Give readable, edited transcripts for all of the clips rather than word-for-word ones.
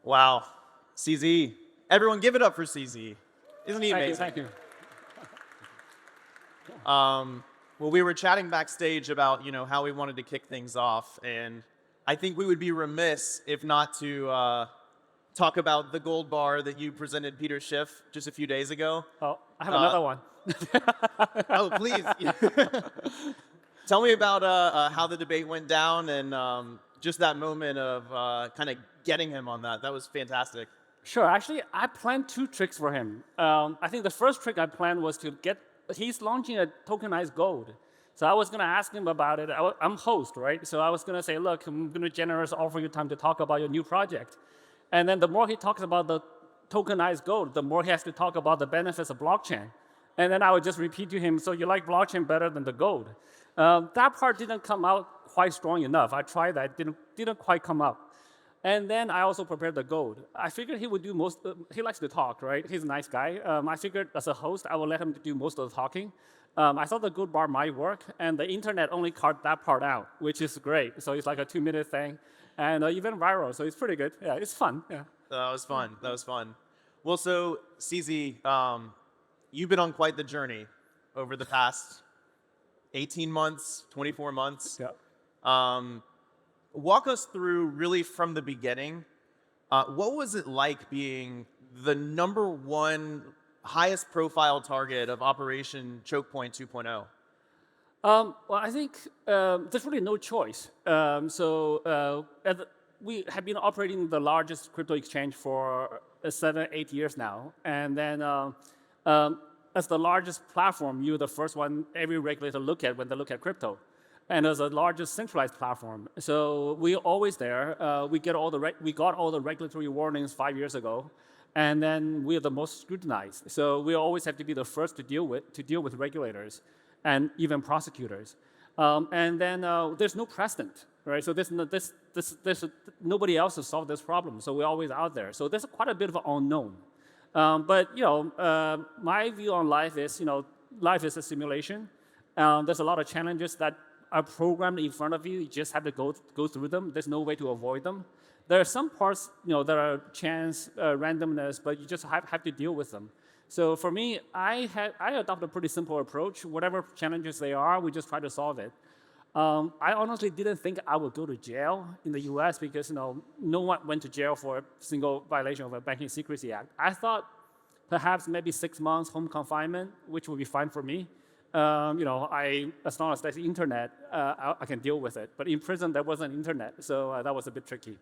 Wow. CZ. Everyone give it up for CZ. Isn't he amazing? Thank you. Well, we were chatting backstage about, how we wanted to kick things off, and I think we would be remiss if not to talk about the gold bar that you presented Peter Schiff just a few days ago. Oh, I have another one. Oh, please. Tell me about how the debate went down and just that moment of kind of getting him on that. That was fantastic. Sure. Actually, I planned 2 tricks for him. I think the first trick I planned was to he's launching a tokenized gold. So I was going to ask him about it. I'm host, right? So I was going to say, look, I'm going to generously offer you time to talk about your new project. And then the more he talks about the tokenized gold, the more he has to talk about the benefits of blockchain. And then I would just repeat to him, so you like blockchain better than the gold. That part didn't come out quite strong enough. I tried that, didn't quite come up. And then I also prepared the gold. I figured he would do most, he likes to talk, right? He's a nice guy. I figured as a host, I would let him do most of the talking. I thought the gold bar might work, and the internet only cut that part out, which is great. So it's like a 2-minute thing, and even viral, so it's pretty good. Yeah, it's fun, yeah. That was fun, that was fun. Well, so CZ, you've been on quite the journey over the past 18 months, 24 months. Yeah. Walk us through really from the beginning. What was it like being the #1 highest profile target of Operation Choke Point 2.0? Well, I think there's really no choice. We have been operating the largest crypto exchange for 7-8 years now. And then as the largest platform, you're the first one every regulator look at when they look at crypto. And as the largest centralized platform. So we're always there. We got all the regulatory warnings 5 years ago. And then we're the most scrutinized. So we always have to be the first to deal with regulators and even prosecutors. And then there's no precedent, right? So there's nobody else has solved this problem. So we're always out there. So there's quite a bit of an unknown. But my view on life is, life is a simulation. There's a lot of challenges that are programmed in front of you. You just have to go through them. There's no way to avoid them. There are some parts, that are chance, randomness, but you just have to deal with them. So for me, I adopt a pretty simple approach. Whatever challenges they are, we just try to solve it. I honestly didn't think I would go to jail in the US because no one went to jail for a single violation of a Banking Secrecy Act. I thought perhaps maybe 6 months home confinement, which would be fine for me. As long as there's internet, I can deal with it. But in prison, there wasn't internet, so that was a bit tricky.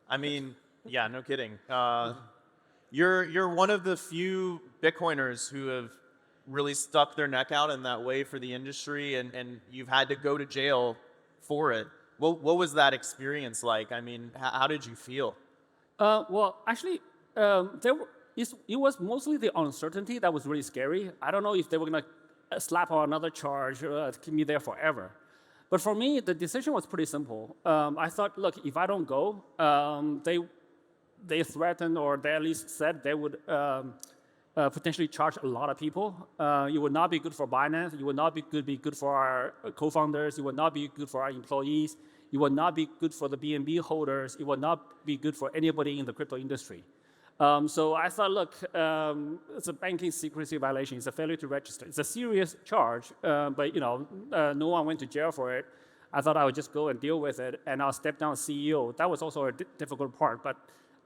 I mean, yeah, no kidding. You're one of the few Bitcoiners who have really stuck their neck out in that way for the industry, and you've had to go to jail for it. What was that experience like? I mean, how did you feel? Well, actually, it was mostly the uncertainty that was really scary. I don't know if they were going to slap on another charge or keep me there forever. But for me, the decision was pretty simple. I thought, look, if I don't go, they threatened, or they at least said they would potentially charge a lot of people. It would not be good for Binance. It would not be good for our co-founders. It would not be good for our employees. It would not be good for the BNB holders. It would not be good for anybody in the crypto industry. So I thought, look, it's a banking secrecy violation. It's a failure to register. It's a serious charge, but no one went to jail for it. I thought I would just go and deal with it, and I'll step down as CEO. That was also a difficult part, but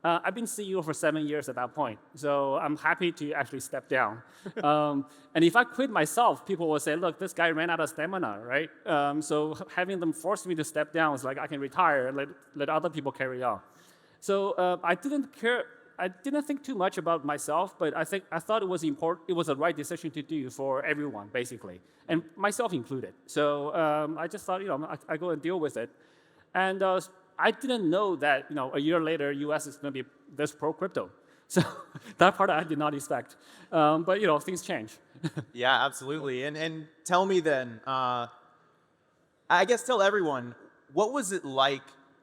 I've been CEO for 7 years at that point, so I'm happy to actually step down. And if I quit myself, people will say, look, this guy ran out of stamina, right? So having them force me to step down is like I can retire and let other people carry on. So I didn't care. I didn't think too much about myself, but I thought it was important. It was the right decision to do for everyone, basically, and myself included. So I just thought, I go and deal with it. And I didn't know that, a year later, US is going to be this pro-crypto. So that part I did not expect. But, things change. Yeah, absolutely. And tell me then, I guess tell everyone, what was it like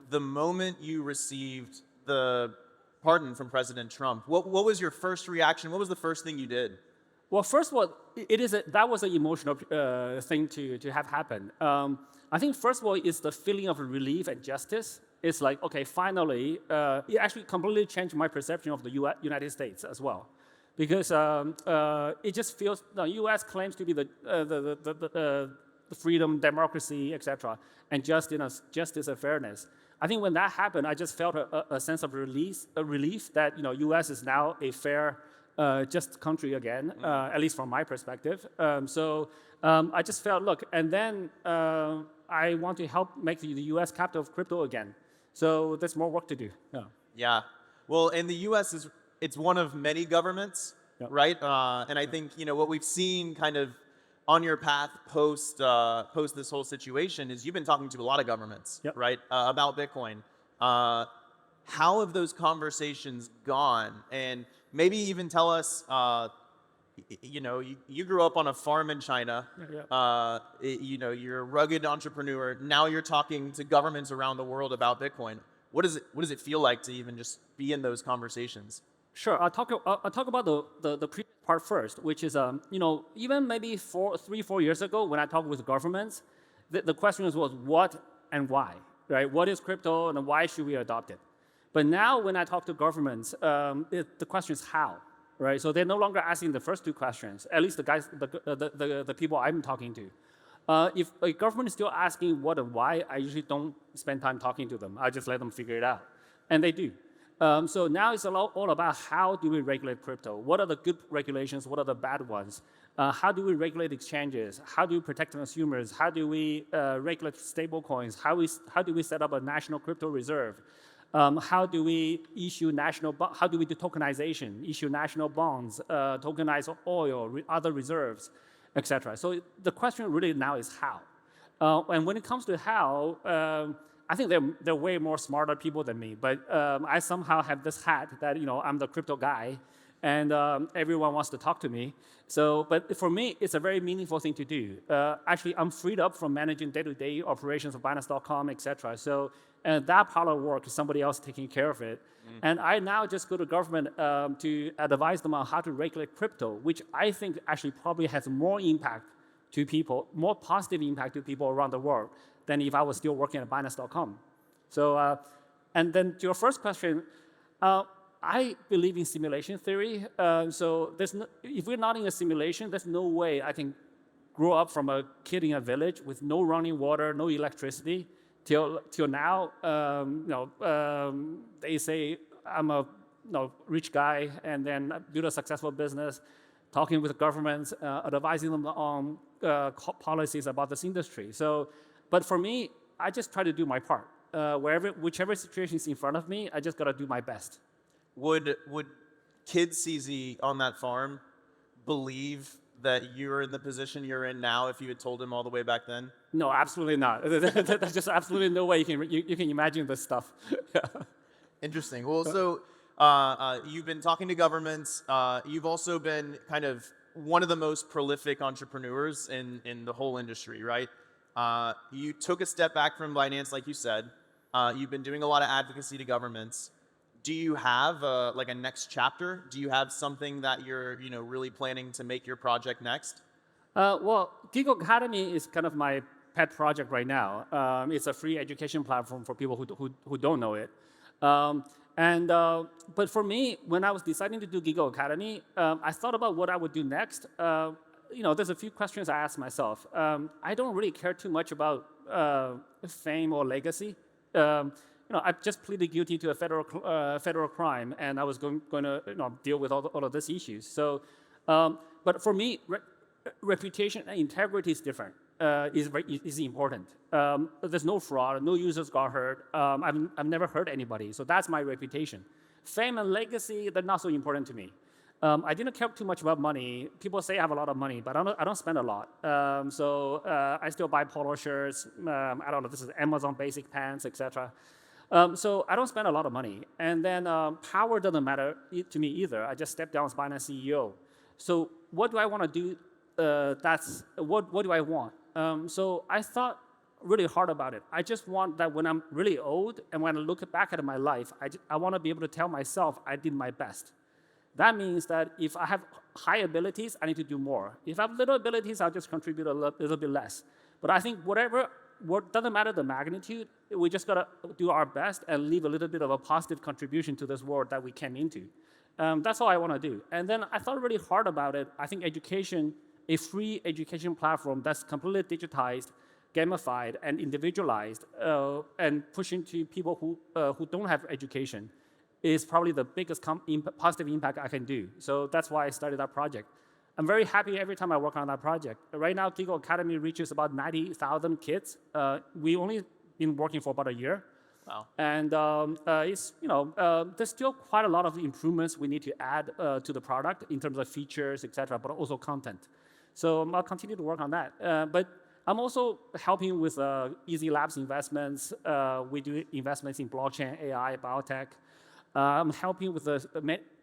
the moment you received the pardon from President Trump? What was your first reaction? What was the first thing you did? Well, first of all, that was an emotional thing to have happen. I think first of all, it's the feeling of relief and justice. it's like, okay, finally, it actually completely changed my perception of the United States as well. Because it just feels, the US claims to be the freedom, democracy, etc., and justice and fairness. I think when that happened, I just felt a sense of relief that US is now a fair, just country again, at least from my perspective. I just felt, look, and then I want to help make the US capital of crypto again. So there's more work to do. Yeah. Yeah. Well, and the U.S. it's one of many governments, Yep. right? And I think what we've seen kind of on your path post this whole situation is you've been talking to a lot of governments, Yep. right, about Bitcoin. How have those conversations gone? And maybe even tell us, you grew up on a farm in China. Yeah. You're a rugged entrepreneur. Now you're talking to governments around the world about Bitcoin. What does it feel like to even just be in those conversations? Sure. I'll talk about the previous part first, which is even maybe 3-4 years ago when I talked with governments, the question was what and why, right? What is crypto and why should we adopt it? But now when I talk to governments, the question is how, right? So they're no longer asking the first two questions. At least the people I'm talking to. If a government is still asking what and why, I usually don't spend time talking to them. I just let them figure it out, and they do. So now it's all about how do we regulate crypto? What are the good regulations? What are the bad ones? How do we regulate exchanges? How do we protect consumers? How do we regulate stablecoins? How do we set up a national crypto reserve? How do we issue how do we do tokenization? Issue national bonds, tokenize oil, other reserves, etc. So the question really now is how. And when it comes to how, I think they're way more smarter people than me, but I somehow have this hat that I'm the crypto guy, and everyone wants to talk to me. But for me, it's a very meaningful thing to do. Actually, I'm freed up from managing day-to-day operations of Binance.com, etc. So that part of work is somebody else taking care of it. And I now just go to government to advise them on how to regulate crypto, which I think actually probably has more impact to people, more positive impact to people around the world than if I was still working at Binance.com. So, and then to your first question, I believe in simulation theory. So if we're not in a simulation, there's no way I can grow up from a kid in a village with no running water, no electricity, till now. They say I'm a rich guy, and then build a successful business, talking with governments, advising them on policies about this industry. So. But for me, I just try to do my part. Whichever situation is in front of me, I just got to do my best. Would kids CZ on that farm believe that you're in the position you're in now if you had told him all the way back then? No, absolutely not. There's just absolutely no way you can imagine this stuff. Interesting. Well, so you've been talking to governments. You've also been kind of one of the most prolific entrepreneurs in the whole industry, right? You took a step back from Binance, like you said. You've been doing a lot of advocacy to governments. Do you have a next chapter? Do you have something that you're really planning to make your project next? Well, Giga Academy is kind of my pet project right now. It's a free education platform for people who don't know it. But for me, when I was deciding to do Giga Academy, I thought about what I would do next. There's a few questions I asked myself. I don't really care too much about fame or legacy. I just pleaded guilty to a federal crime, and I was going to deal with all of these issues. So, but for me, reputation and integrity is different. Is important. There's no fraud. No users got hurt. I've never hurt anybody. So that's my reputation. Fame and legacy, they're not so important to me. I didn't care too much about money. People say I have a lot of money, but I don't spend a lot. I still buy polo shirts. I don't know, this is Amazon basic pants, etc. So I don't spend a lot of money. And then power doesn't matter to me either. I just stepped down as Binance CEO. So what do I want to do? What do I want? So I thought really hard about it. I just want that when I'm really old and when I look back at my life, I want to be able to tell myself I did my best. That means that if I have high abilities, I need to do more. If I have little abilities, I'll just contribute a little bit less. But I think whatever what doesn't matter the magnitude. We just gotta do our best and leave a little bit of a positive contribution to this world that we came into. That's all I want to do. And then I thought really hard about it. I think education, a free education platform that's completely digitized, gamified, and individualized, and pushing to people who don't have education, is probably the biggest positive impact I can do. So that's why I started that project. I'm very happy every time I work on that project. Right now, Giga Academy reaches about 90,000 kids. We only been working for about a year. Wow. And it's, there's still quite a lot of improvements we need to add to the product in terms of features, et cetera, but also content. So I'll continue to work on that. But I'm also helping with Easy Labs investments. We do investments in blockchain, AI, biotech. I'm helping with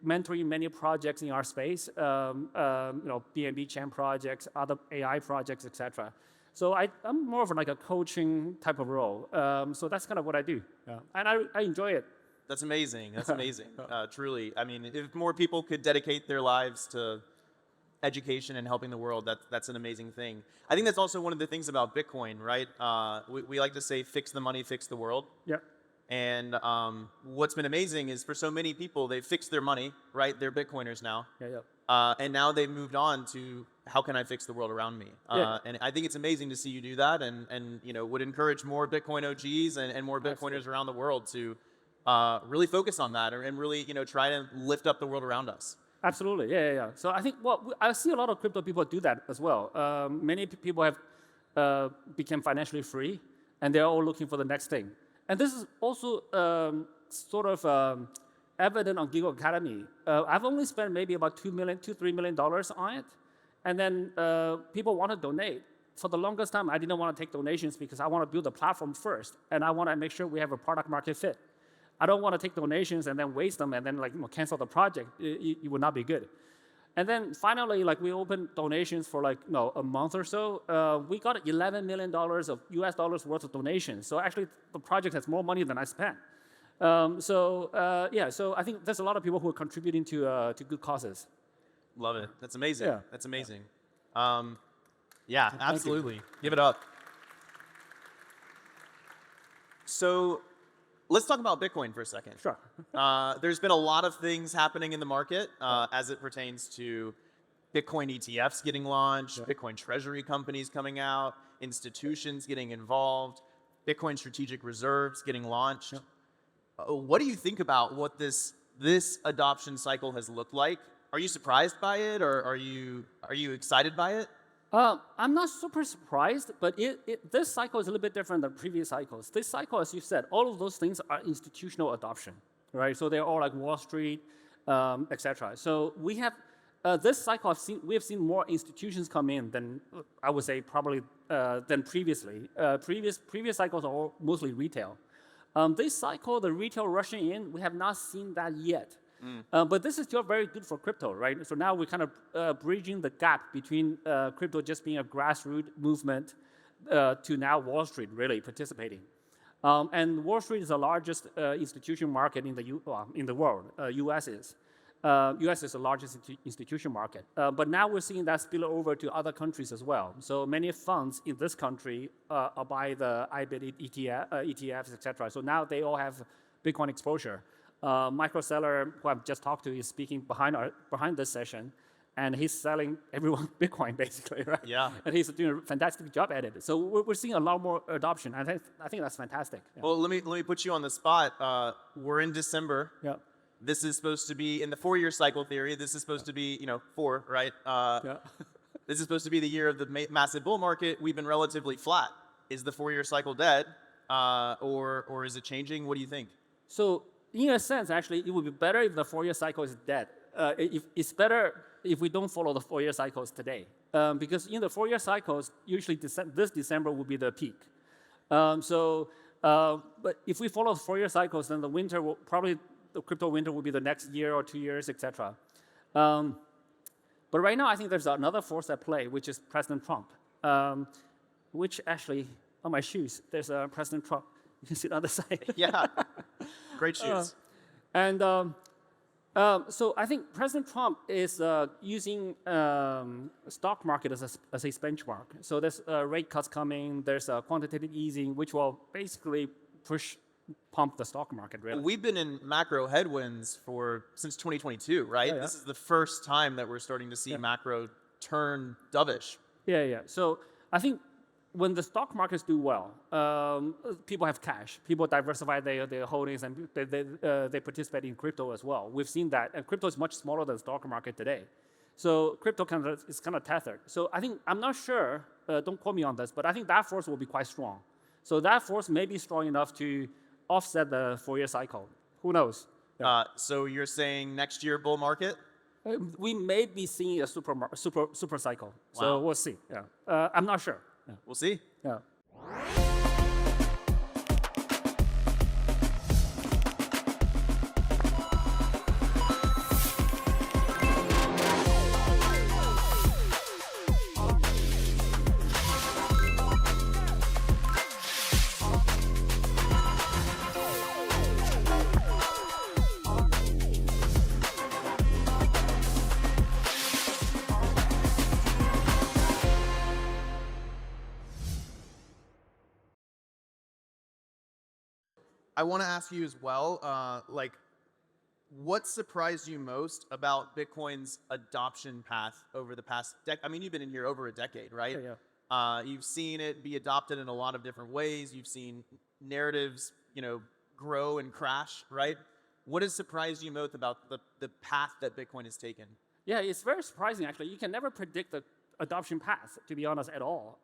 mentoring many projects in our space, BNB chain projects, other AI projects, etc. So I'm more of like a coaching type of role. So that's kind of what I do, and I enjoy it. That's amazing. That's amazing. Truly, I mean, if more people could dedicate their lives to education and helping the world, that's an amazing thing. I think that's also one of the things about Bitcoin, right? We like to say, fix the money, fix the world. Yeah. And what's been amazing is for so many people, they've fixed their money, right? They're Bitcoiners now. And now they've moved on to how can I fix the world around me? And I think it's amazing to see you do that, and would encourage more Bitcoin OGs and more Bitcoiners around the world to really focus on that and really try to lift up the world around us. Absolutely, yeah. So I think I see a lot of crypto people do that as well. Many people have become financially free, and they're all looking for the next thing. And this is also sort of evident on Giga Academy. I've only spent maybe about $3 million on it. And then people want to donate. For the longest time, I didn't want to take donations because I want to build a platform first. And I want to make sure we have a product market fit. I don't want to take donations and then waste them and then cancel the project. It would not be good. And then finally, we opened donations for a month or so. We got $11 million of US dollars worth of donations. So actually, the project has more money than I spent. So I think there's a lot of people who are contributing to good causes. Love it. That's amazing. Yeah. That's amazing. Yeah, absolutely. Give it up. So let's talk about Bitcoin for a second. Sure. There's been a lot of things happening in the market as it pertains to Bitcoin ETFs getting launched, Bitcoin Treasury companies coming out, institutions getting involved, Bitcoin strategic reserves getting launched. What do you think about what this adoption cycle has looked like? Are you surprised by it, or are you excited by it? I'm not super surprised, but this cycle is a little bit different than previous cycles. This cycle, as you said, all of those things are institutional adoption, right? So they're all like Wall Street, etc. So we have this cycle. We have seen more institutions come in than I would say probably than previously. Previous cycles are all mostly retail. This cycle, the retail rushing in, we have not seen that yet. But this is still very good for crypto, right? So now we're kind of bridging the gap between crypto just being a grassroots movement to now Wall Street really participating. And Wall Street is the largest institution market in the world. US is. US is the largest institution market. But now we're seeing that spill over to other countries as well. So many funds in this country buy the IBIT ETFs, etc. So now they all have Bitcoin exposure. Saylor, who I've just talked to, is speaking behind this session, and he's selling everyone Bitcoin basically, right? Yeah. And he's doing a fantastic job at it. So we're seeing a lot more adoption. I think that's fantastic. Yeah. Well, let me put you on the spot. We're in December. Yeah. This is supposed to be in the 4-year cycle theory. This is supposed to be 4, right? Yeah. This is supposed to be the year of the massive bull market. We've been relatively flat. Is the 4-year cycle dead, or is it changing? What do you think? So in a sense, actually, it would be better if the 4-year cycle is dead. It's better if we don't follow the 4-year cycles today. Because in the 4-year cycles, usually this December will be the peak. But if we follow 4-year cycles, then the winter will probably, the crypto winter will be the next year or 2 years, etc. But right now, I think there's another force at play, which is President Trump. Which actually, on my shoes, there's President Trump. You can see it on the side. Yeah. Great shoes. So I think President Trump is using stock market as a benchmark. So there's rate cuts coming. There's quantitative easing, which will basically pump the stock market. Really, We've been in macro headwinds since 2022, right? Yeah. This is the first time that we're starting to see macro turn dovish. Yeah. So I think when the stock markets do well, people have cash. People diversify their holdings, and they participate in crypto as well. We've seen that, and crypto is much smaller than the stock market today. So crypto is kind of tethered. So I think, I'm not sure, don't quote me on this, but I think that force will be quite strong. So that force may be strong enough to offset the 4-year cycle. Who knows? Yeah. So you're saying next year bull market? We may be seeing a super cycle. Wow. So we'll see. Yeah. I'm not sure. Yeah. We'll see. Yeah. I want to ask you as well, what surprised you most about Bitcoin's adoption path over the past decade? I mean, you've been in here over a decade, right? Yeah. You've seen it be adopted in a lot of different ways. You've seen narratives, grow and crash, right? What has surprised you most about the path that Bitcoin has taken? Yeah, it's very surprising, actually. You can never predict the adoption path, to be honest, at all.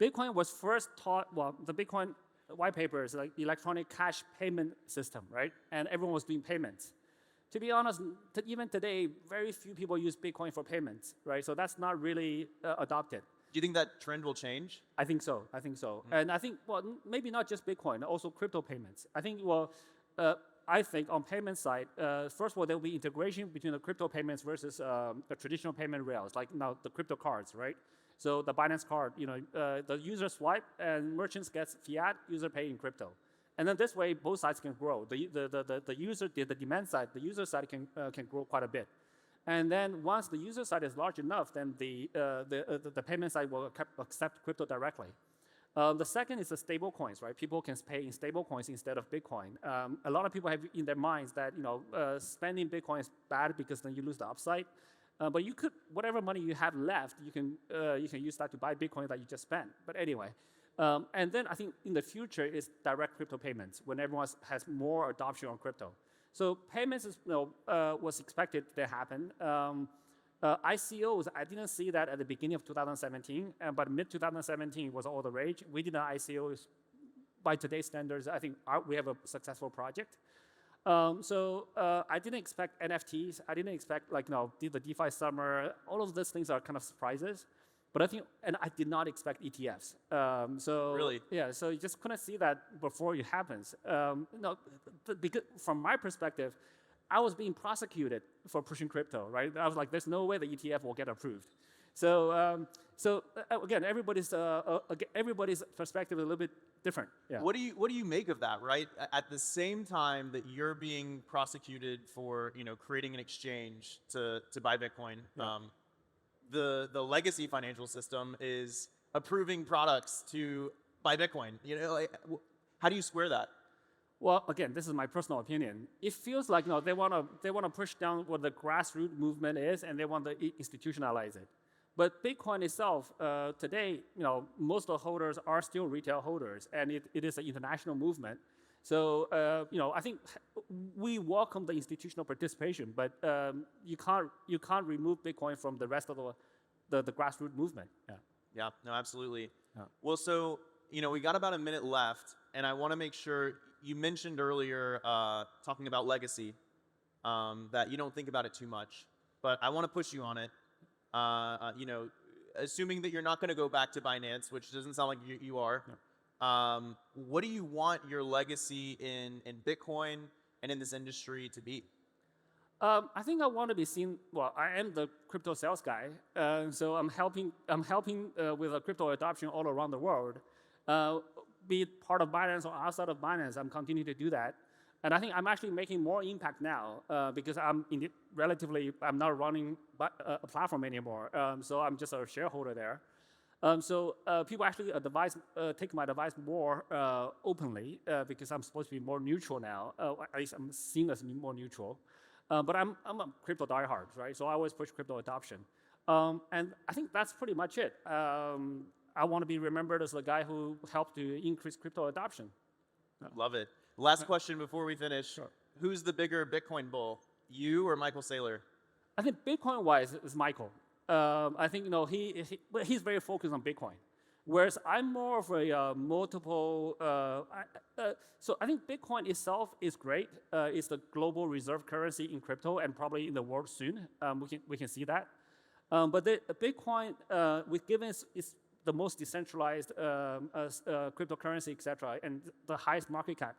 Bitcoin was first taught, the Bitcoin white paper is like electronic cash payment system, right? And everyone was doing payments. To be honest, even today, very few people use Bitcoin for payments, right? So that's not really adopted. Do you think that trend will change? I think so. Mm-hmm. And I think, maybe not just Bitcoin, also crypto payments. I think, on payment side, first of all, there will be integration between the crypto payments versus the traditional payment rails, like now the crypto cards, right? So the Binance card, the user swipe and merchants gets fiat, user pay in crypto. And then this way, both sides can grow. The demand side, the user side can grow quite a bit. And then once the user side is large enough, then the payment side will accept crypto directly. The second is the stable coins, right? People can pay in stable coins instead of Bitcoin. A lot of people have in their minds that spending Bitcoin is bad because then you lose the upside. But you could, whatever money you have left, you can use that to buy Bitcoin that you just spent. But anyway, and then I think in the future is direct crypto payments when everyone has more adoption on crypto. So payments was expected to happen. ICOs, I didn't see that at the beginning of 2017, but mid-2017 was all the rage. We did an ICOs by today's standards. I think we have a successful project. I didn't expect NFTs. I didn't expect the DeFi summer. All of those things are kind of surprises. But I think, and I did not expect ETFs. Really? Yeah, so you just couldn't see that before it happens. Because from my perspective, I was being prosecuted for pushing crypto, right? I was like, there's no way the ETF will get approved. So again, everybody's perspective is a little bit different. Yeah. What do you make of that, right? At the same time that you're being prosecuted for creating an exchange to buy Bitcoin, the legacy financial system is approving products to buy Bitcoin. How do you square that? Well, again, this is my personal opinion. It feels like they want to push down what the grassroots movement is, and they want to institutionalize it. But Bitcoin itself, today, most of the holders are still retail holders, and it is an international movement. So, I think we welcome the institutional participation, but you can't remove Bitcoin from the rest of the grassroots movement. Yeah. Yeah. No, absolutely. Yeah. Well, so we got about a minute left, and I want to make sure you mentioned earlier, talking about legacy, that you don't think about it too much, but I want to push you on it. Assuming that you're not going to go back to Binance, which doesn't sound like you are, what do you want your legacy in Bitcoin and in this industry to be? I think I want to be seen. Well, I am the crypto sales guy, so I'm helping with crypto adoption all around the world. Be it part of Binance or outside of Binance, I'm continuing to do that. And I think I'm actually making more impact now because I'm I'm not running a platform anymore. So I'm just a shareholder there. So people actually take my advice more openly because I'm supposed to be more neutral now. At least I'm seen as more neutral. But I'm a crypto diehard, right? So I always push crypto adoption. And I think that's pretty much it. I want to be remembered as the guy who helped to increase crypto adoption. Love it. Last question before we finish. Sure. Who's the bigger Bitcoin bull, you or Michael Saylor? I think Bitcoin-wise is Michael. I think he's very focused on Bitcoin, whereas I'm more of a multiple. So I think Bitcoin itself is great. It's the global reserve currency in crypto and probably in the world soon. We can see that. But Bitcoin, given it's the most decentralized cryptocurrency, etc., and the highest market cap.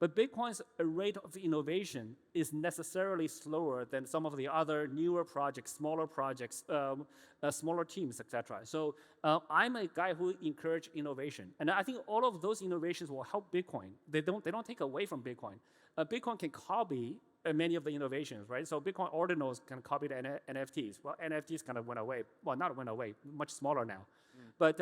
But Bitcoin's rate of innovation is necessarily slower than some of the other newer projects, smaller teams, etc. So I'm a guy who encourages innovation, and I think all of those innovations will help Bitcoin. They don't take away from Bitcoin. Bitcoin can copy many of the innovations, right? So Bitcoin ordinals can copy the NFTs. Well, NFTs kind of went away. Well, not went away, much smaller now. But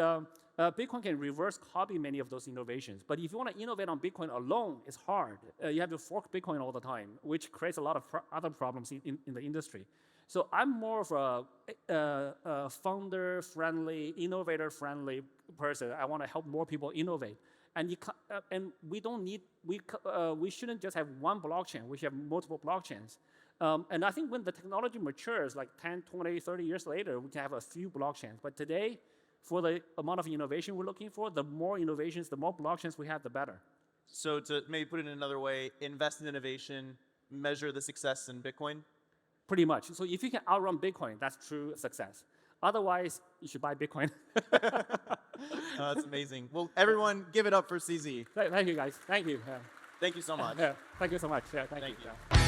Bitcoin can reverse copy many of those innovations. But if you want to innovate on Bitcoin alone, it's hard. You have to fork Bitcoin all the time, which creates a lot of other problems in the industry. So I'm more of a founder-friendly, innovator-friendly person. I want to help more people innovate. And we don't need, we shouldn't just have one blockchain. We should have multiple blockchains. And I think when the technology matures, like 10, 20, 30 years later, we can have a few blockchains. But today, for the amount of innovation we're looking for, the more innovations, the more blockchains we have, the better. So to maybe put it in another way, invest in innovation, measure the success in Bitcoin? Pretty much. So if you can outrun Bitcoin, that's true success. Otherwise, you should buy Bitcoin. That's amazing. Well, everyone, give it up for CZ. Thank you, guys. Thank you. Thank you so much. Thank you so much. Thank you. you.